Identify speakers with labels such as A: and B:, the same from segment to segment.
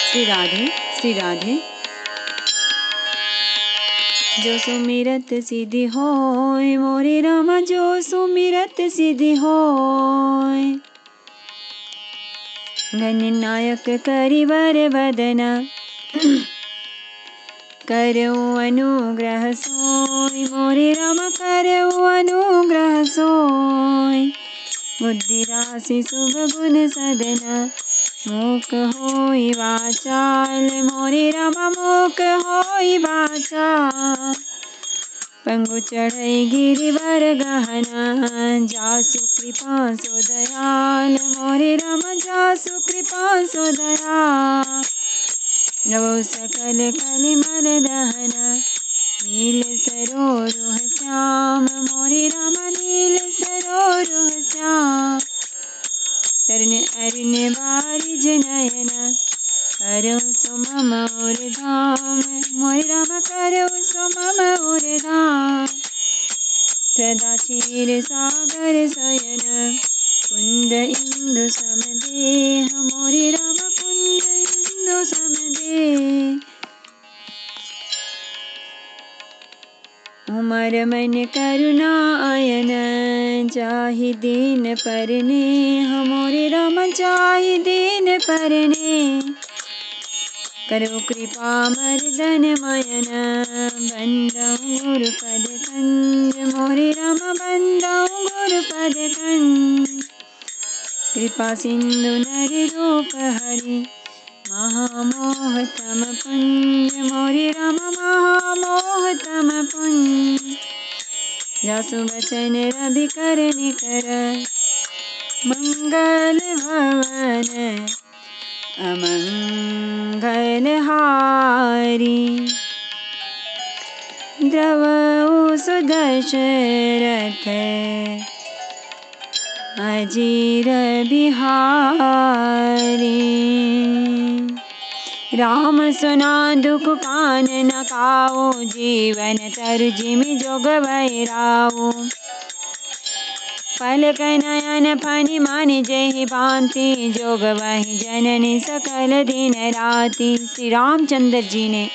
A: श्री राधे श्री राधे। जो सुमिरत सिद्धि होय मोरे रामा, जो सुमिरत सिद्धि होय। गणनायक करिवर वदना, करौ अनुग्रह सोय मोरे रामा, करौ अनुग्रह सोय। बुद्धि राशि शुभ गुण सदना, मूक होई वाचाल मोरे रामा, मूक होई वाचाल। पंगु चढ़ई गिरिवर गहना, जासु कृपा सो दयाल मोरे रामा, जासु कृपा सो दयाल। नवो सकल कलिमल दहना, नील सरोरुह श्याम मोरे रामा, नील सरोरुह श्याम। तरन अरिन बारिज नयना, करौ सो मम और धाम मोरे रामा, करौ सो मम और धाम। सदा क्षीर सागर शयन, कुंद इंदु समदेह मोरे रामा, कुंद इंदु समदेह। उमर मन करुणा आयन, जाहि दीन परने मोरे रामा, जाहि दीन परने। करो कृपा मर्दन मयन, बंदौ गुरुपद कंज मोरे रामा, बंदौ गुरुपद कंज। कृपा सिंधु नर रूप हरि, महामोह तम पुंज मोरे रामा, महामोह तम पुंज। जासु बचन रवि कर निकर, मंगल भवन अमंगल हारी। द्रवउ सुदशरथ अजीर बिहारी। राम सुना दुख कानन काओ, जीवन तरु जिमि जोग बैराओ। पलक नयन फनि मानि जेहि भांति, जोग वही जननी सकल दिन राति। श्री रामचंद्र जी ने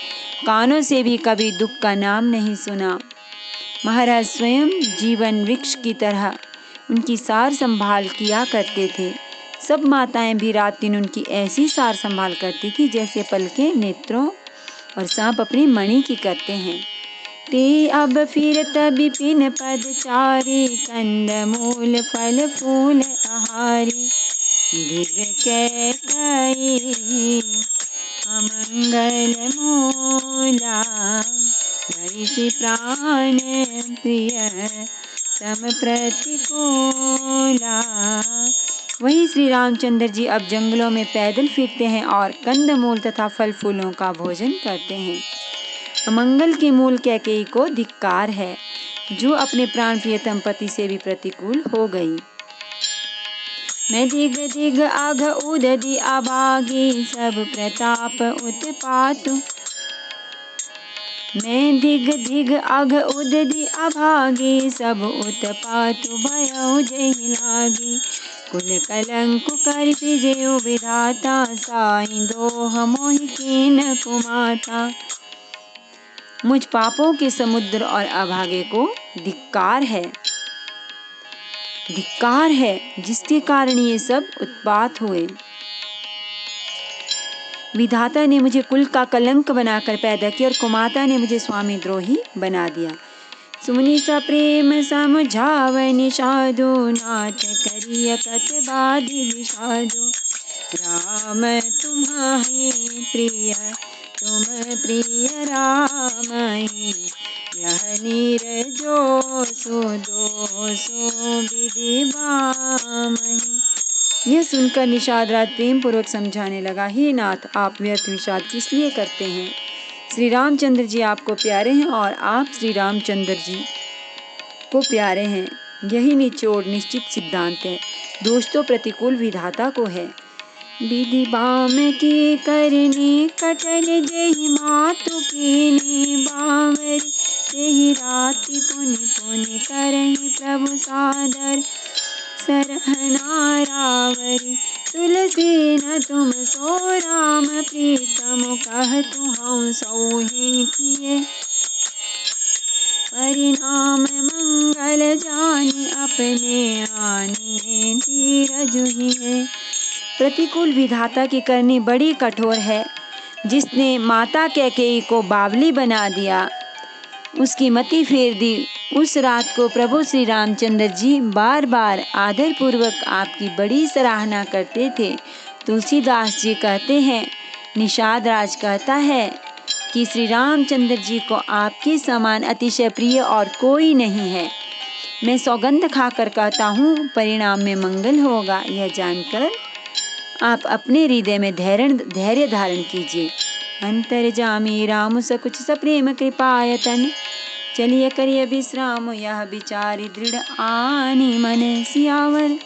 A: कानों से भी कभी दुख का नाम नहीं सुना। महाराज स्वयं जीवन वृक्ष की तरह उनकी सार संभाल किया करते थे। सब माताएं भी रात दिन उनकी ऐसी सार संभाल करती थी जैसे पलकें नेत्रों और सांप अपनी मणि की करते हैं। ते अब फिरत बिपिन पदचारी, कंद मूल फल फूल आहारी। दिग कैकई अमंगल मूला, धरिषि प्राण प्रिय तम प्रतिकूला। वही श्री रामचंद्र जी अब जंगलों में पैदल फिरते हैं और कंदमूल तथा फल फूलों का भोजन करते हैं। अमंगल के मूल कैकेयी को धिक्कार है, जो अपने प्राण प्रियतम पति से भी प्रतिकूल हो गई। मैं दिग दिग अघ उदधि अभागी, सब प्रताप उत्पातु। मैं दिग दिग अघ उदधि अभागी, सब उत्पातु भयउ जेहि लागी। कुल कलंक कर पिजेउ विधाता, साई दोह मोहि कीन कुमाता। मुझ पापों के समुद्र और अभागे को धिक्कार है जिसके कारण ये सब उत्पात हुए। विधाता ने मुझे कुल का कलंक बनाकर पैदा किया और कुमाता ने मुझे स्वामी द्रोही बना दिया। सुनि सप्रेम समझावनि साधु, नाथ करिय कत बाधि विषादु। राम तुम्हाहि प्रिय तुम प्रिय रामहि, यह नीर जो सुदोषो विधि बामहि। यह सुनकर निषाद राज प्रेम पूर्वक समझाने लगा, हे नाथ, आप व्यर्थ विषाद किस लिए करते हैं। श्री रामचंद्र जी आपको प्यारे हैं और आप श्री रामचंद्र जी को प्यारे हैं। यही निचोड़ निश्चित सिद्धांत है। दोष तो प्रतिकूल विधाता को है। विधि बाम की करनी कटल, जेहि मातु कीनी बावरी। से ही राति पुनि पुनि करहि प्रभु सादर सरहना रावरी तुलसी न तुम सो राम प्रीतम कहतु हम सौहि किए परिणाम मंगल जानी अपने आने धीरज है। प्रतिकूल विधाता की करनी बड़ी कठोर है। जिसने माता कैकेयी को बावली बना दिया, उसकी मति फेर दी। उस रात को प्रभु श्री रामचंद्र जी बार बार आदर पूर्वक आपकी बड़ी सराहना करते थे। तुलसीदास जी कहते हैं, निषाद राज कहता है कि श्री रामचंद्र जी को आपके समान अतिशय प्रिय और कोई नहीं है। मैं सौगंध खाकर कहता हूँ, परिणाम में मंगल होगा। यह जानकर आप अपने हृदय में धैर्य धारण कीजिए। अंतर्जामी राम सकुच सप्रेम कृपायतन, चलिए करिए विश्राम यह विचारी दृढ़ आनी मन। सियावर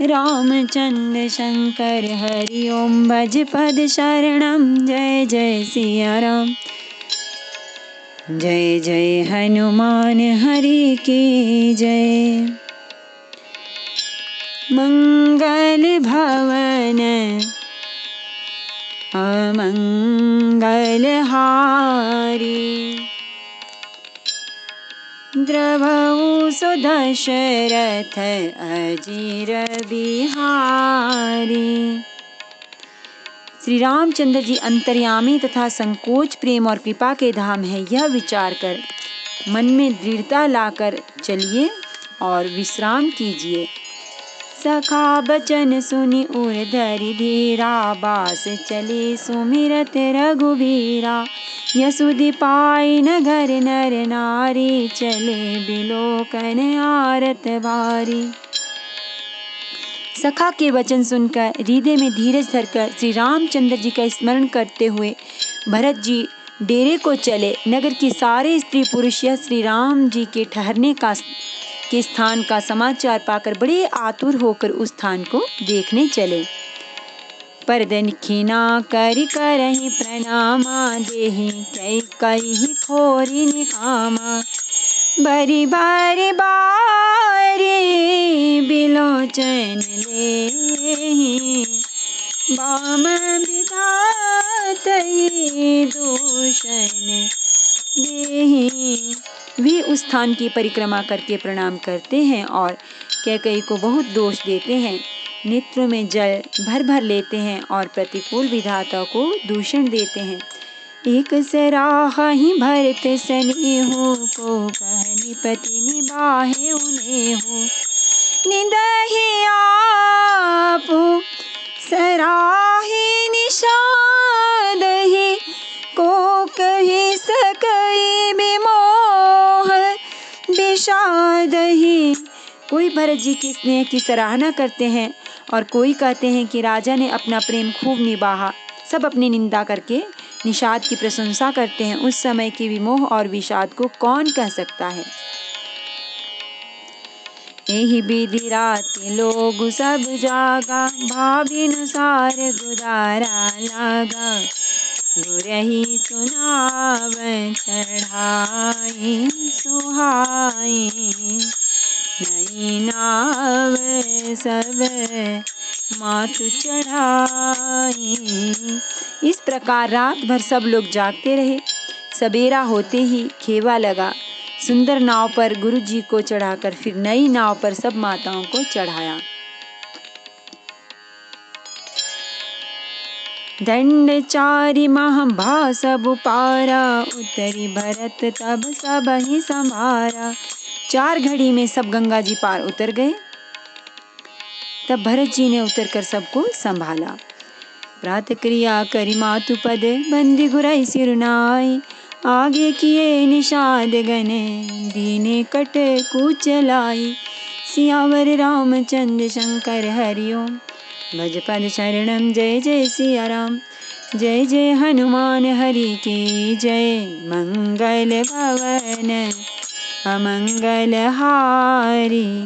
A: रामचंद्र शंकर हरि ओम। भज पद शरणम। जय जय सिया राम। जय जय हनुमान हरि की जय। मंगल भवन अमंगल हारी, द्रवहु सुदशरथ अजीर बिहारी। श्री रामचंद्र जी अंतर्यामी तथा संकोच प्रेम और कृपा के धाम है। यह विचार कर मन में दृढ़ता लाकर चलिए और विश्राम कीजिए। सखा बचन सुनि उर धरि धीरा, बास चले सुमिरत रघुबीरा। यसुधि पाई नगर नर नारी, चले बिलोकन आरत बारी। सखा के वचन सुनकर हृदय में धीरज धरकर श्री रामचंद्र जी का स्मरण करते हुए भरत जी डेरे को चले। नगर की सारे स्त्री पुरुष यह श्री राम जी के ठहरने के स्थान का समाचार पाकर बड़े आतुर होकर उस स्थान को देखने चले। परदनिखिना करि करहि प्रणामा, देहि कैकेयी खोरि निकामा। बरी बारी बारी बिलोचन लेहि, बाम विधातहि दूषण देहि। वे उस स्थान की परिक्रमा करके प्रणाम करते हैं और कैकेयी को बहुत दोष देते हैं। नेत्रों में जल भर भर लेते हैं और प्रतिकूल विधाता को दूषण देते हैं। एक सराहि भरत सनेहु, को कहनि पति निबाहे उनेहु। निदहि आपु सराहि निषादहि, को कहि सकई बिमोह विषादहि। कोई भरत जी के स्नेह की सराहना करते हैं और कोई कहते हैं कि राजा ने अपना प्रेम खूब निभाहा। सब अपनी निंदा करके निषाद की प्रशंसा करते हैं। उस समय के विमोह और विषाद को कौन कह सकता है। एहि विधि राति लोग सब जागा, भाविनुसार गुजारा लागा। गुरहि सुनावै चढ़ाई सुहाई, नई नाव सब मातु चढ़ाई। इस प्रकार रात भर सब लोग जागते रहे। सबेरा होते ही खेवा लगा। सुंदर नाव पर गुरु जी को चढ़ाकर फिर नई नाव पर सब माताओं को चढ़ाया। दंड चारि महाभा सब पारा, उतरी भरत तब सब ही संभारा। 4 घड़ी में सब गंगा जी पार उतर गए। तब भरत जी ने उतरकर सबको संभाला। प्रात क्रिया करी मातु पद, बंदी गुराई सिरुनाई। आगे किए निषाद गने, दीने कट कूच लाई। सियावर रामचंद्र शंकर हरि ओम। भज पद शरणम। जय जय सिया राम। जय जय हनुमान हरि की जय। मंगल भवन अमंगल हारी,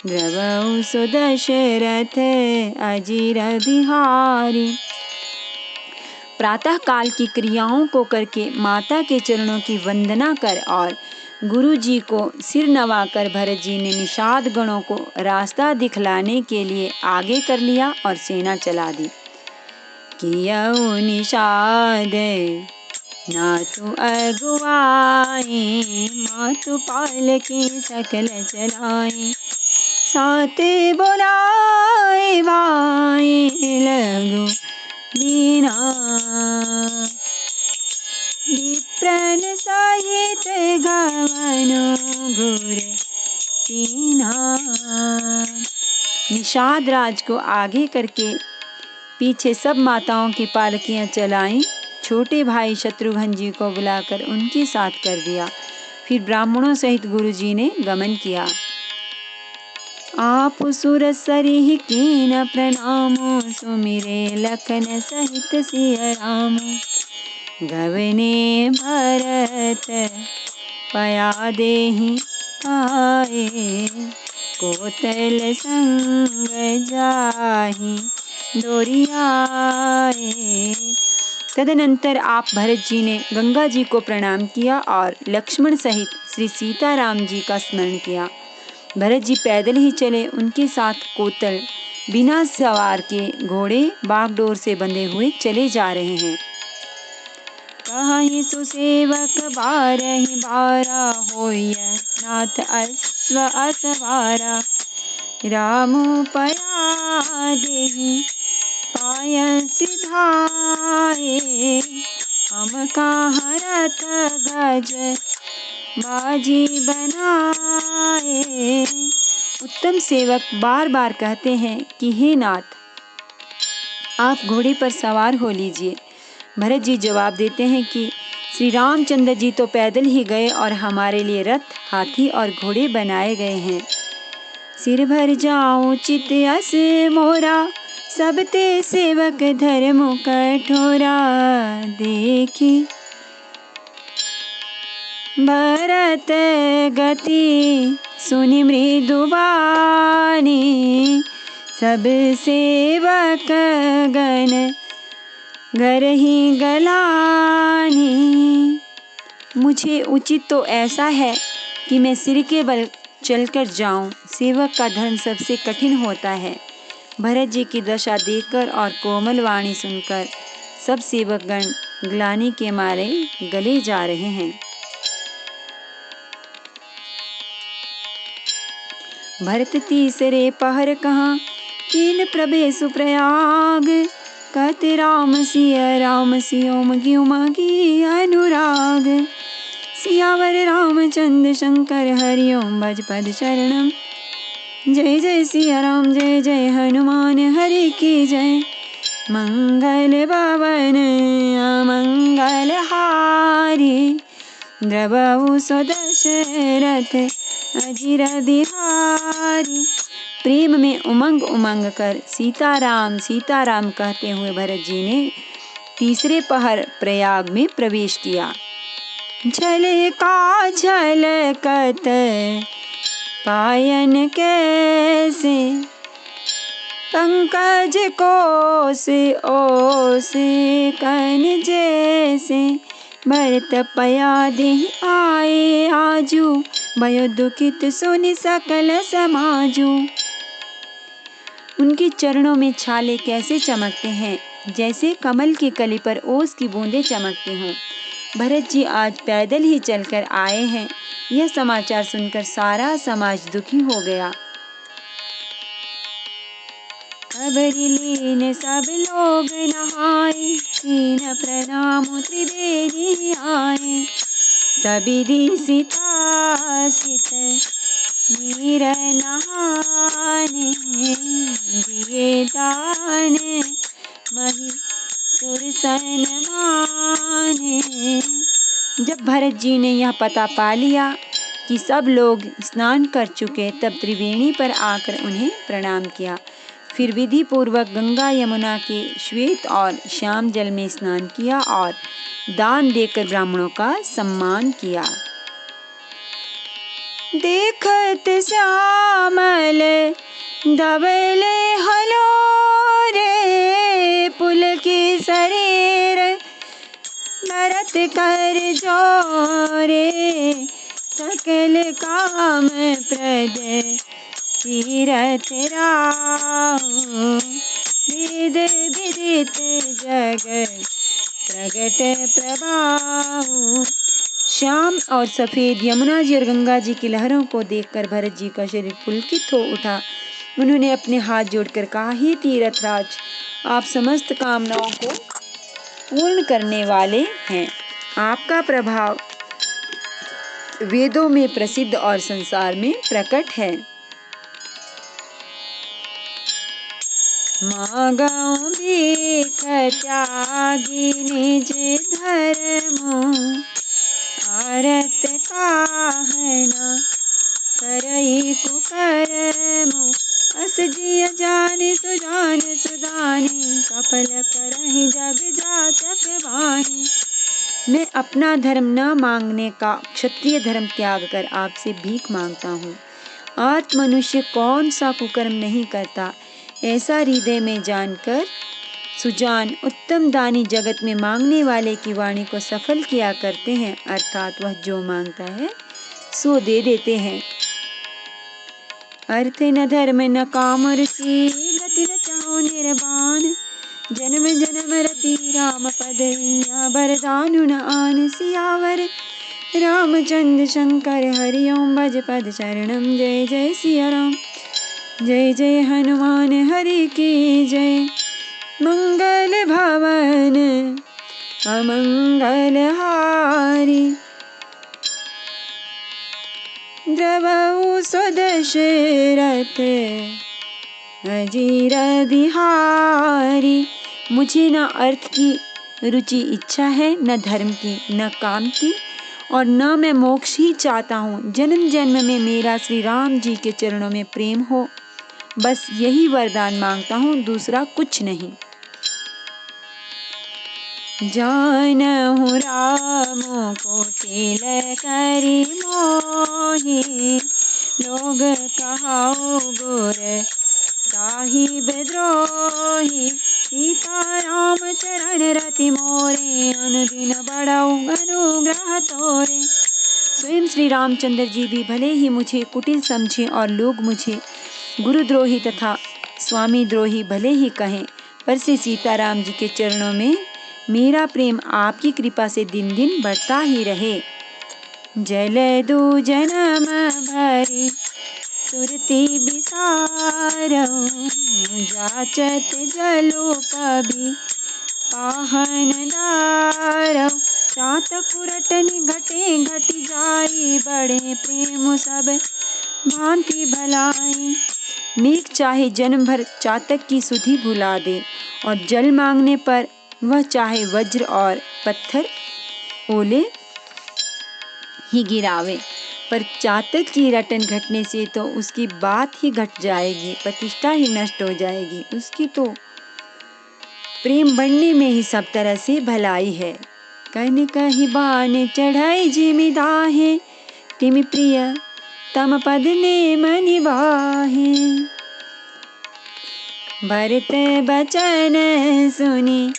A: द्रवहु सुदशरथ अजीर बिहारी। प्रातः काल की क्रियाओं को करके माता के चरणों की वंदना कर और गुरु जी को सिर नवाकर भरत जी ने निषाद गणों को रास्ता दिखलाने के लिए आगे कर लिया और सेना चला दी। कियऊ निषाद नाथु अगुवाई, मातु पाल की सकल चलाई, साते बोलाए भाई लगु दीना, विप्रन सहित गवनु घुर तीना। निषाद राज को आगे करके पीछे सब माताओं की पालकियां चलाईं। छोटे भाई शत्रुघ्न जी को बुलाकर उनके साथ कर दिया। फिर ब्राह्मणों सहित गुरु जी ने गमन किया। आप सुर सरिहि कीन प्रणामो, सुमिरे लखन सहित सिय राम, गवने भरत पया देहि आए, कोतल संग जाहि दोरियाए। तदनंतर आप भरत जी ने गंगा जी को प्रणाम किया और लक्ष्मण सहित श्री सीताराम जी का स्मरण किया। भरत जी पैदल ही चले, उनके साथ कोतल बिना सवार के घोड़े बागडोर से बंधे हुए चले जा रहे हैं। कहीं सुसेवक बारहि बारा, होय नाथ अश्व असवारा, रामु पया देहि पाय सिधाए, हम कहाँ रथ गज बाजी बनाए। उत्तम सेवक बार बार कहते हैं कि हे नाथ, आप घोड़े पर सवार हो लीजिए। भरत जी जवाब देते हैं कि श्री रामचंद्र जी तो पैदल ही गए और हमारे लिए रथ, हाथी और घोड़े बनाए गए हैं। सिर भर जाऊं चित अस मोरा, सब ते सेवक धर्म कठोरा, देखी भरत गति सुनि मृदु बानी, सब सेवक गण घर ही गलानी। मुझे उचित तो ऐसा है कि मैं सिर के बल चलकर जाऊं, सेवक का धर्म सबसे कठिन होता है। भरत जी की दशा देखकर और कोमल वाणी सुनकर सब सेवकगण ग्लानि के मारे गले जा रहे हैं। भरत तीसरे पहर कहाँ, कीन प्रभेसु प्रयाग, कहते राम सियो मगी उमगी अनुराग, सियावर रामचंद्र शंकर हरिओम भज पद शरणम, जय जय सिया राम जय जय हनुमान हरि की जय, मंगल भवन अमंगल हारी, द्रवहु सो दशरथ अजिर बिहारी। प्रेम में उमंग उमंग कर सीताराम सीताराम कहते हुए भरत जी ने तीसरे पहर प्रयाग में प्रवेश किया। झले का झलकत पायन कैसे, पंकज कोस ओस कन जैसे, भरत पया देहि आए आजू, भयो दुखित सुनि सकल समाजू। उनके चरणों में छाले कैसे चमकते हैं, जैसे कमल की कली पर ओस की बूंदें चमकती हों। भरत जी आज पैदल ही चलकर आए हैं। यह समाचार सुनकर सारा समाज दुखी हो गया। खबरि लीन सब लोग नहाए, कीन प्रणाम त्रिवेदी आए, सबीरी सीता सित नीर नहाने, दिए दान मही सुरसन माने। जब भरत जी ने यह पता पा लिया कि सब लोग स्नान कर चुके, तब त्रिवेणी पर आकर उन्हें प्रणाम किया। फिर विधि पूर्वक गंगा यमुना के श्वेत और श्याम जल में स्नान किया और दान देकर ब्राह्मणों का सम्मान किया। देखत श्यामल धवल हलो रे, पुल की शरीर भरत कर जोरे, सकल काम प्रद तीरथ राहु। वेद विदित जग प्रगट प्रभाहु। श्याम और सफेद यमुना जी और गंगा जी की लहरों को देखकर भरत जी का शरीर पुलकित हो उठा। उन्होंने अपने हाथ जोड़कर कहा, हे तीर्थराज, आप समस्त कामनाओं को पूर्ण करने वाले हैं। आपका प्रभाव वेदों में प्रसिद्ध और संसार में प्रकट है। मागौ भीख त्यागी निज धर्मो। आरत काहना करई कुकर्मो। अस जिय जानि सुजानि सुदानि। सफल करहि जग जाचक बानी। मैं अपना धर्म न मांगने का क्षत्रिय धर्म त्याग कर आपसे भीख मांगता हूँ। आत्म मनुष्य कौन सा कुकर्म नहीं करता, ऐसा हृदय में जानकर सुजान उत्तम दानी जगत में मांगने वाले की वाणी को सफल किया करते हैं, अर्थात वह जो मांगता है सो दे देते हैं। अर्थ न धर्म न काम रुचि, गति न चाहो निर्वाण। जन्म जन्म रति राम पद, वरदानु न आन। सियावर रामचंद्र शंकर हरि ओम भज पद चरणम। जय जय सिया राम, जय जय हनुमान हरि की जय। मंगल भवन अमंगल हारी। द्रवहु स्वदशरथ अजीर बिहारी। मुझे न अर्थ की रुचि इच्छा है, न धर्म की, न काम की, और न मैं मोक्ष ही चाहता हूँ। जन्म जन्म में मेरा श्री राम जी के चरणों में प्रेम हो, बस यही वरदान मांगता हूँ, दूसरा कुछ नहीं। जानहु राम कोटिल करि मोहि। लोग कहाऊ गुर साहिब द्रोही। सीता राम चरण रति मोरे, अनुदिन बढ़ऊ अनुग्रह तोरे। स्वयं श्री रामचंद्र जी भी भले ही मुझे कुटिल समझे और लोग मुझे गुरुद्रोही तथा स्वामी द्रोही भले ही कहें, पर श्री सीताराम जी के चरणों में मेरा प्रेम आपकी कृपा से दिन दिन बढ़ता ही रहे। जल दू जन्म भरी सुरती बिसारौ। जाचत जलो पबि पाहन दारौ। चातक रटनि घटे घटि जाई, बढ़े प्रेम सब भांति भलाई। मेघ चाहे जन्म भर चातक की सुधि भुला दे, और जल मांगने पर वह चाहे वज्र और पत्थर ओले ही गिरावे, पर चातक की रटन घटने से तो उसकी बात ही घट जाएगी, प्रतिष्ठा ही नष्ट हो जाएगी। उसकी तो प्रेम बढ़ने में ही सब तरह से भलाई है। कन कहि बान चढ़ाई जिमि दाहे, तिमि प्रिय तम पद ने मनि बाहे। भरत बचन सुनी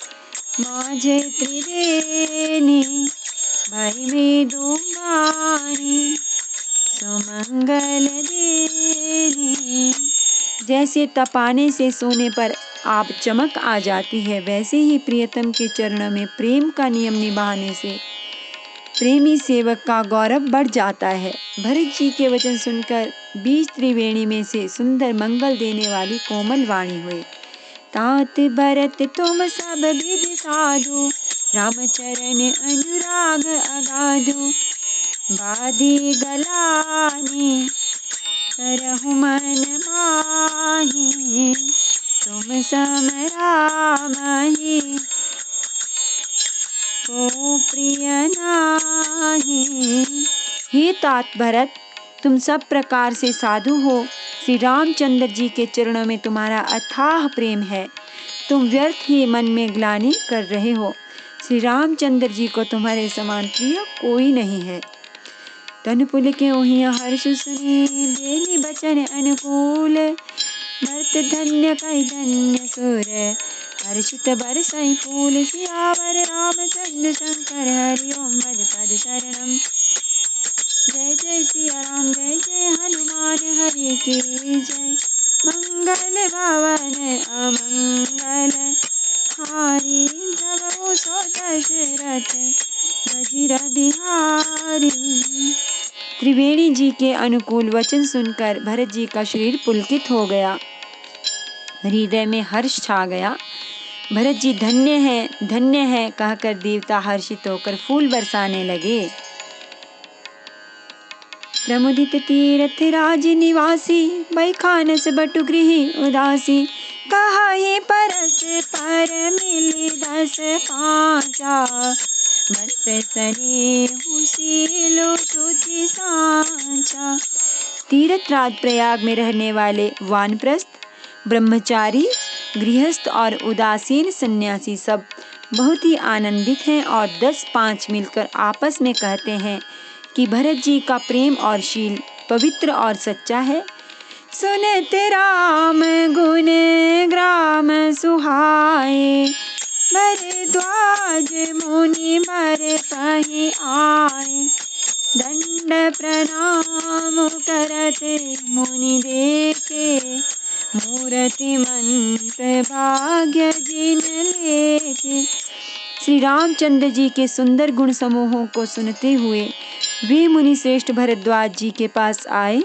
A: माझे त्रिदेनी। भई मृदु बानी सुमंगल देनी। जैसे तपाने से सोने पर आप चमक आ जाती है, वैसे ही प्रियतम के चरणों में प्रेम का नियम निभाने से प्रेमी सेवक का गौरव बढ़ जाता है। भरत जी के वचन सुनकर बीच त्रिवेणी में से सुंदर मंगल देने वाली कोमल वाणी हुई। तात भरत तुम सब विधि साधु, रामचरण अनुराग अगाधु। बादी गलानी करहु मन माहि, तुम सम रामहि को प्रिय नाहि। हे तात भरत, तुम सब प्रकार से साधु हो। श्री रामचंद्र जी के चरणों में तुम्हारा अथाह प्रेम है। तुम व्यर्थ ही मन में ग्लानि कर रहे हो। श्री रामचंद्र जी को तुम्हारे समान प्रिय कोई नहीं है। तन पुलके ओहिया हर्ष सुनी, बेनी बचन अनुकूल। भरत धन्य कहि धन्य सुर, हर्षित बरसई फूल। सियावर रामचंद्र शंकर हरि ओम भज पद शरणम। जय जय सिया राम, जय जय हनुमान हरि की जय। मंगल भवन अमंगल हारी, प्रभु सो दशरथ अजिर बिहारी। त्रिवेणी जी के अनुकूल वचन सुनकर भरत जी का शरीर पुलकित हो गया, हृदय में हर्ष छा गया। भरत जी धन्य है कहकर देवता हर्षित होकर फूल बरसाने लगे। प्रमुदित तीर्थ राज निवासी, बैखानस बटु गृह उदासी। कहाहि परस पर मिली 10 पाँचा, मस्त स्नेहु शीलो शुचि सांचा। तीर्थ राज प्रयाग में रहने वाले वानप्रस्थ, ब्रह्मचारी, गृहस्थ और उदासीन सन्यासी सब बहुत ही आनंदित हैं और 10-5 मिलकर आपस में कहते हैं कि भरत जी का प्रेम और शील पवित्र और सच्चा है। सुनत राम गुण ग्राम सुहाए, भरद्वाज मुनि भर पहि आए। दंड प्रणाम करत मुनि देखे, मूर्तिमंत भाग्य जिन लेके। श्री रामचंद्र जी के सुंदर गुण समूहों को सुनते हुए वे मुनि श्रेष्ठ भरद्वाज जी के पास आए।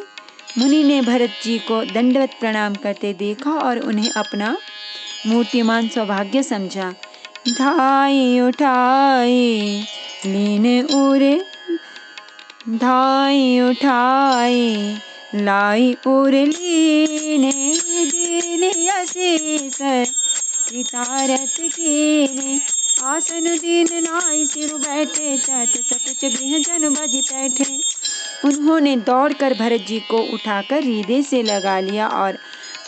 A: मुनि ने भरत जी को दंडवत प्रणाम करते देखा और उन्हें अपना मूर्तिमान सौभाग्य समझा। धाई उठाए लाई उर लीने, दीन असीस कृतारथ कीने। आसन दीन नाई सिरु बैठे, चट सकुच गृह जन बज बैठे। उन्होंने दौड़कर भरत जी को उठाकर हृदय से लगा लिया और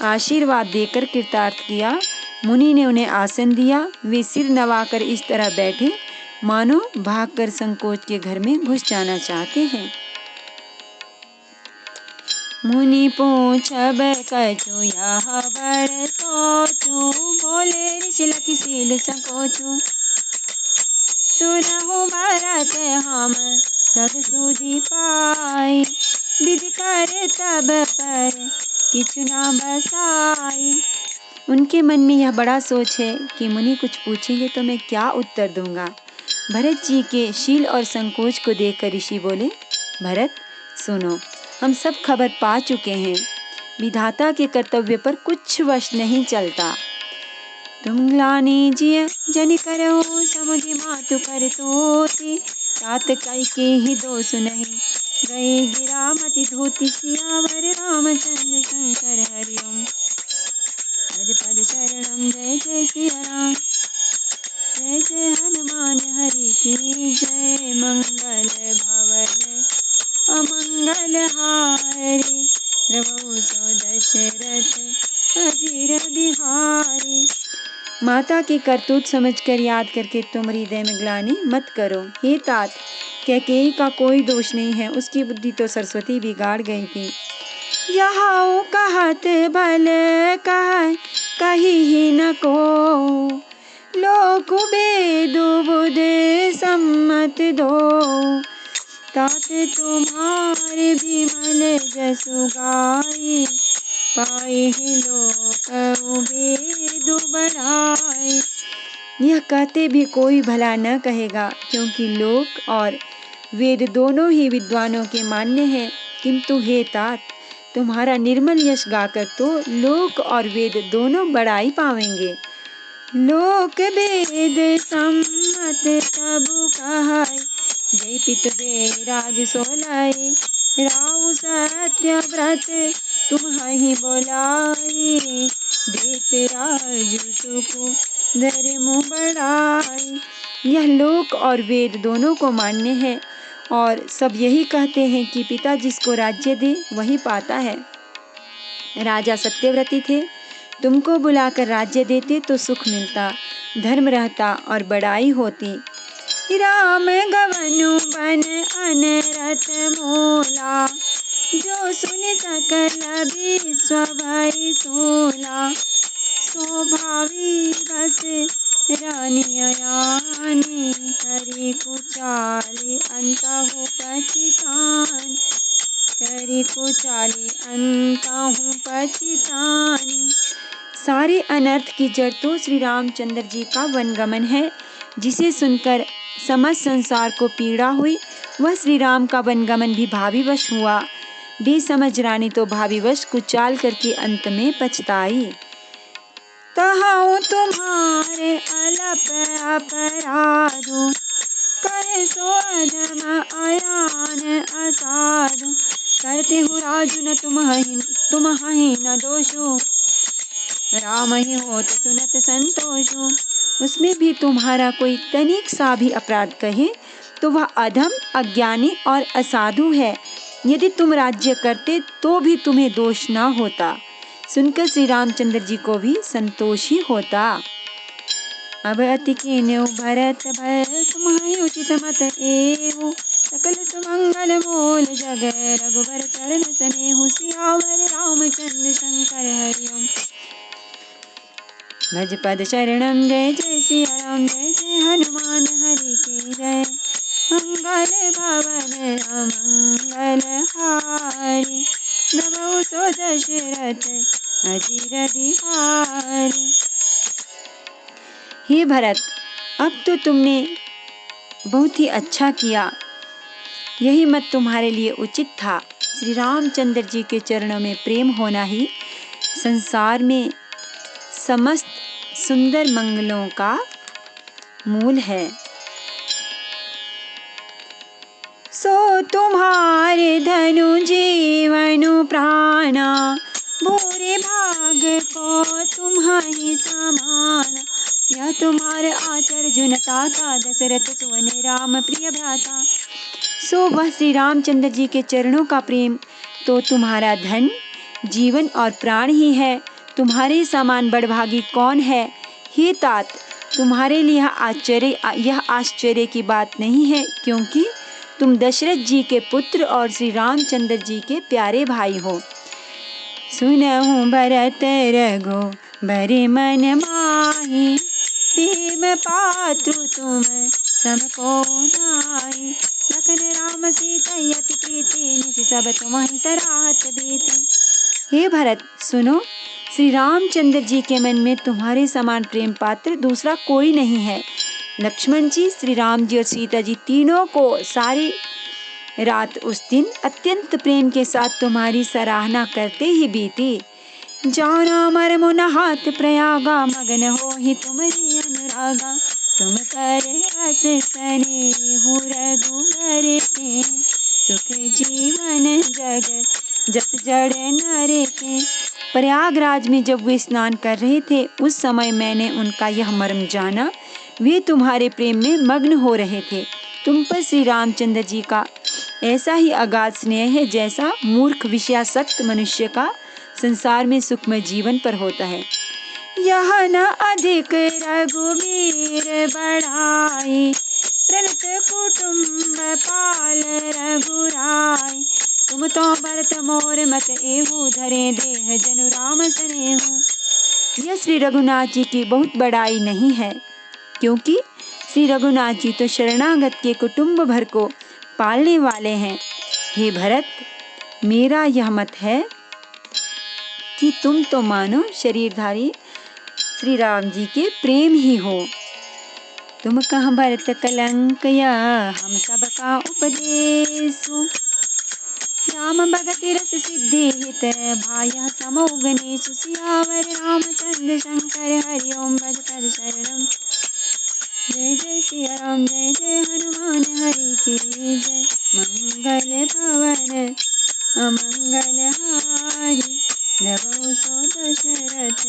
A: आशीर्वाद देकर कृतार्थ किया। मुनि ने उन्हें आसन दिया। वे सिर नवाकर इस तरह बैठे मानो भागकर संकोच के घर में घुस जाना चाहते हैं। मुनि पूछब कछु यह बर सोचू, बोले ऋषि लखि सील संकोचू। सुनहु भरत हम सब सूझी पाई, विधि कर तब पर किछु ना बसाई। उनके मन में यह बड़ा सोच है कि मुनि कुछ पूछेंगे तो मैं क्या उत्तर दूंगा। भरत जी के शील और संकोच को देखकर ऋषि बोले, भरत सुनो, हम सब खबर पा चुके हैं। विधाता के कर्तव्य पर कुछ वश नहीं चलता। तुम ग्लानि जिय जनि करहु, समुझि मातु करतूति। तात कैकेयी दोष नहीं, गए गिरा मति धूति। सियावर रामचंद्र शंकर हरि ओम। भज पद शरणम, जय जय सिया राम, जय जय हनुमान हरि की जय। मंगल भवन अमंगल हारी, प्रभु सो दशरथ अजिर बिहारी। माता की करतूत समझकर याद करके तुम हृदय में ग्लानि मत करो। हे तात, कैकेयी का कोई दोष नहीं है, उसकी बुद्धि तो सरस्वती बिगाड़ गई थी। यहाँ कहत भल कही ही न को, लोक वेद बुध सम्मत दो। तात तुम्हारे विमल जसु गाई, पाए ही लोक वेद बढ़ाई। यह कहते भी कोई भला न कहेगा, क्योंकि लोक और वेद दोनों ही विद्वानों के मान्य हैं। किंतु हे तात, तुम्हारा निर्मल यश गाकर तो लोक और वेद दोनों बड़ाई पावेंगे। लोक वेद सम्मत सबु कहाय, जय पितु दे राज सोलाई। राउ सत्य व्रत तुम्हि बोलाई, देत राजु सुख धर्म बढ़ाई। यह लोक और वेद दोनों को मान्य है और सब यही कहते हैं कि पिता जिसको राज्य दे वही पाता है। राजा सत्यव्रती थे, तुमको बुलाकर राज्य देते तो सुख मिलता, धर्म रहता और बड़ाई होती। राम गवनु बन अनरथ मोला, जो सुन सकल विश्व भय सोला। स्वभावी बस रानियानी करी कुचाली अंतहु पतितान, करी कुचाली अंतहु पतितानी। सारे अनर्थ की जड़ तो श्री रामचंद्र जी का वनगमन है, जिसे सुनकर समस्त संसार को पीड़ा हुई। वह श्री राम का वनगमन भी भावीवश हुआ। बेसमझ रानी तो भावीवश कुचाल करके अंत में पछताई। तहाऊं तुम्हारे अलप अपराधो, करे सो अधम अयान असाधु। करते हो राजु न तुम्हाही न दोषो, राम ही होत सुनत संतोषो। उसमें भी तुम्हारा कोई तनिक सा भी अपराध कहे तो वह अधम, अज्ञानी और असाधु है। यदि तुम राज्य करते तो भी तुम्हें दोष न होता। सुनकर श्री रामचंद्र जी को भी संतोष ही होता। अब अति कीन्यु भरत भय, तुम्हारी उचित मत एहु। सकल सुमंगल बोल जग, रघुबर चरण सनेहु। सियावर रामचंद्र शंकर हरि ओम। भज पद शरणम जय जय सिया राम, जय जय हनुमान हरि के जय। मंगल भवन अमंगल हारी, नमो सो दशरथ अजिर बिहारी। हे भरत, अब तो तुमने बहुत ही अच्छा किया। यही मत तुम्हारे लिए उचित था। श्री रामचंद्र जी के चरणों में प्रेम होना ही संसार में समस्त सुंदर मंगलों का मूल है। सो तुम्हारे धनु जीवनु प्राणा, बुरे भाग को तुम्हारी समान। यह तुम्हारे आचर जुनता था, दशरथ सुवन राम प्रिय भ्राता। सो वह श्री रामचंद्र जी के चरणों का प्रेम तो तुम्हारा धन, जीवन और प्राण ही है। तुम्हारे समान बड़भागी कौन है? हे तात, तुम्हारे लिए यह आश्चर्य की बात नहीं है, क्योंकि तुम दशरथ जी के पुत्र और श्री रामचंद्र जी के प्यारे भाई हो। सुनहु भरत रघु बरे मन माही, प्रेम पात्रु तुम सबको नाई। लखन राम सीता यति प्रीति, निज सब तुम्हारी सराहत बीती। हे भरत, सुनो, श्री रामचंद्र जी के मन में तुम्हारे समान प्रेम पात्र दूसरा कोई नहीं है। लक्ष्मण जी, श्री राम जी और सीता जी तीनों को सारी रात उस दिन अत्यंत प्रेम के साथ तुम्हारी सराहना करते ही बीती। जाना मर मुन हाथ प्रयागा, मगन हो ही तुम्हारी अनुरागा। तुम कर हस स्नेहु रघुबर के, सुख जीवन जग जस जड़ नर के। प्रयागराज में जब वे स्नान कर रहे थे, उस समय मैंने उनका यह मर्म जाना। वे तुम्हारे प्रेम में मग्न हो रहे थे। तुम पर श्री रामचंद्र जी का ऐसा ही अगाध स्नेह है, जैसा मूर्ख विषयासक्त मनुष्य का संसार में सुखमय जीवन पर होता है। यह न अधिक रघुबीर बढ़ाई, प्रणत कुटुंब पाल रघुराई। तुम तो भरत मोर मत एहु, धरे देह जनु राम सनेहु। यह श्री रघुनाथ जी की बहुत बड़ाई नहीं है, क्योंकि श्री रघुनाथ जी तो शरणागत के कुटुंब भर को पालने वाले हैं। हे भरत, मेरा यह मत है कि तुम तो मानो शरीरधारी श्री राम जी के प्रेम ही हो। तुम कहाँ भरत कलंक, या हम सबका उपदेशु। राम भगति रस सिद्धि हित, भाय समो गणेश। सियावर रामचंद्र शंकर हरि ओम। भज पद शरणम जय जय सिया राम, जय जय हनुमान हरि के जय। मंगल भवन अमंगल हारी, नभो सो दशरथ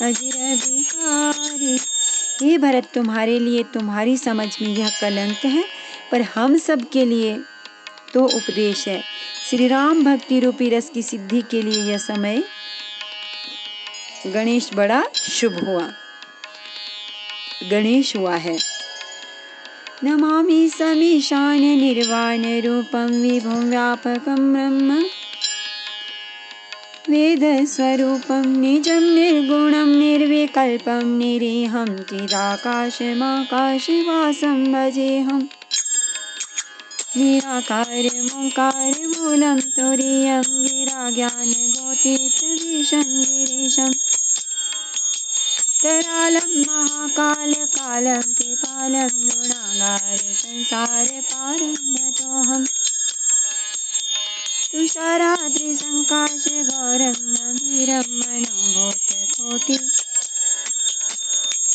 A: अजिर बिहारी। हे भरत, तुम्हारे लिए तुम्हारी समझ में यह कलंक है, पर हम सब के लिए तो उपदेश है। श्री राम भक्ति रूपी रस की सिद्धि के लिए यह समय गणेश बड़ा शुभ हुआ, गणेश हुआ है। नमामि समीशान निर्वाण रूपम विभुम व्यापकम ब्रह्म। वेदस्वरूपं निजं निर्गुणं निर्विकल्पं निरीहं चिदाकाशमाकाशवासं भजेऽहम् निराकारमोङ्कारमूलं तुरीयं गिराज्ञानगोतीर्थवीशं गिरीशं करालं महाकालकालं कृपालं गुणागारसंसारपारं नतोऽहम् तुषाराद्रिसङ्काशगौरं गम्भीरं मनोभूतकोटि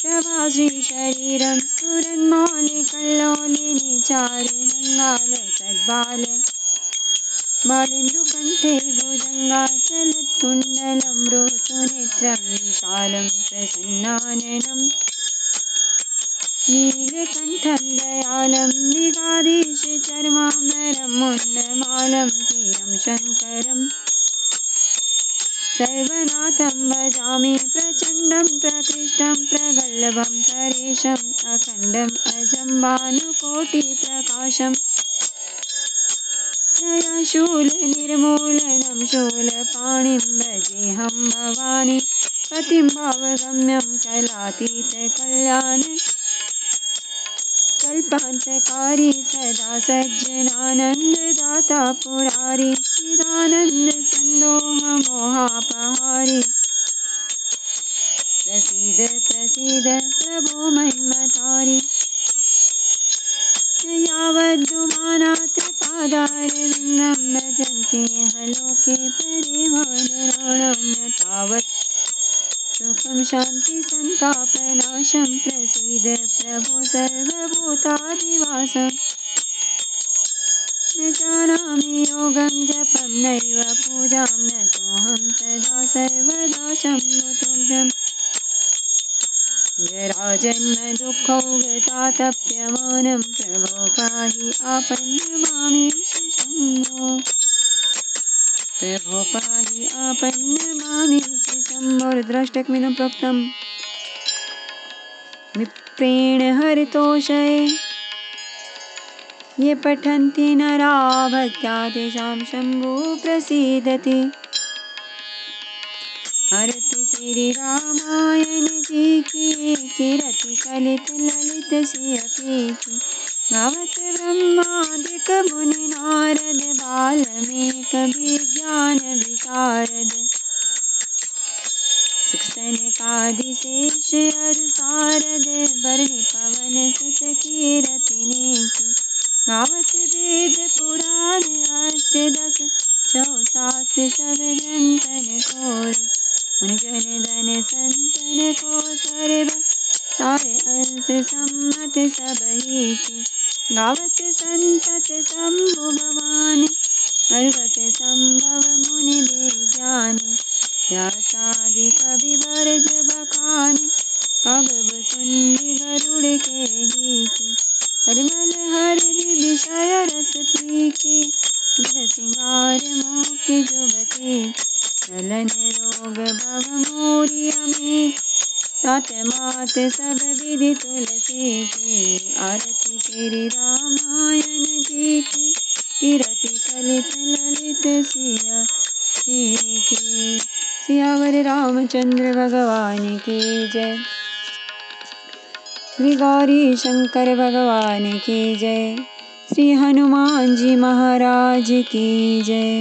A: प्रभाश्रीशरीरं स्फुरन्मौलिकल्लोलिनी चारुमङ्गालसद्बाल बालेन्दुकण्ठे भुजङ्गाचलत्कुण्डलं रोसुनेत्रं विशालं प्रसन्नाननं नीलकण्ठं दयालं मृगाधीशचर्माम्बरं मुण्डमालं प्रियं शङ्करम् सर्वनाथं भजामि प्रचण्डं प्रकृष्टं प्रगल्भं परेशम् अखण्डम् अजं भानुकोटिप्रकाशम् जयशूलनिर्मूलनं शूलपाणिं भजेऽहं भवानी पतिं भावगम्यं कलातीतकल्याण कल्पान्तकारी सदा सज्जनानन्ददाता पुरारी चिदानन्दसन्दोहमोहापहारी प्रसीद प्रसीद प्रभो मन्मतारी यावद्दुमानाथ पादारविन्दं भजन्ति लोके परिवानराणां न तावत् सुखं शान्ति सन्तापनाशं प्रसीद प्रभो सर्वभूताधिवासम् न जानामि योगं जपं नैव पूजां न तोऽहं सदा सर्वदा शम्भुतुभ्यम् जराजन्मदुःखौगतातप्यमानं प्रभो पाहि आपन्नमामीश शम्भो प्रभो पाहि आपन्नमामीश शम्भोर्द्रष्टकमिदं प्रोक्तं विप्रेण हरितोषये ये पठन्ति नरा भक्त्या तेषां शम्भुः प्रसीदति हरति श्री रामायण जी की कीरति कलित ललित सिय की गावत ब्रह्मादिक मुनि नारद बाल्मीक विज्ञान विशारद सुख सनकादिशेष अरु सारद बरनि पवन सुत कीरति नेकी गावत वेद पुराण अष्टदश 64 सब ग्रंथन कोर उन जन धन संतन को सर्व सारे अंश सम्मत सब ही की गावत संतत शंभु भवानी अर्वत संभव मुनि विज्ञानी व्यासादि कवि वर्ज बखानी कगब सुंदी गरुड़ के ही की परिमल हरि विषय रस तीखी सिंगार मोक्ष जुबती चलन रोग भव मोरी अमित तात मात सब विधि तुलसी की आरती श्री रामायण जी की कीरति कलित ललित सिया की सियावर रामचंद्र भगवान की जय। श्री गौरी शंकर भगवान की जय। श्री हनुमान जी महाराज की जय।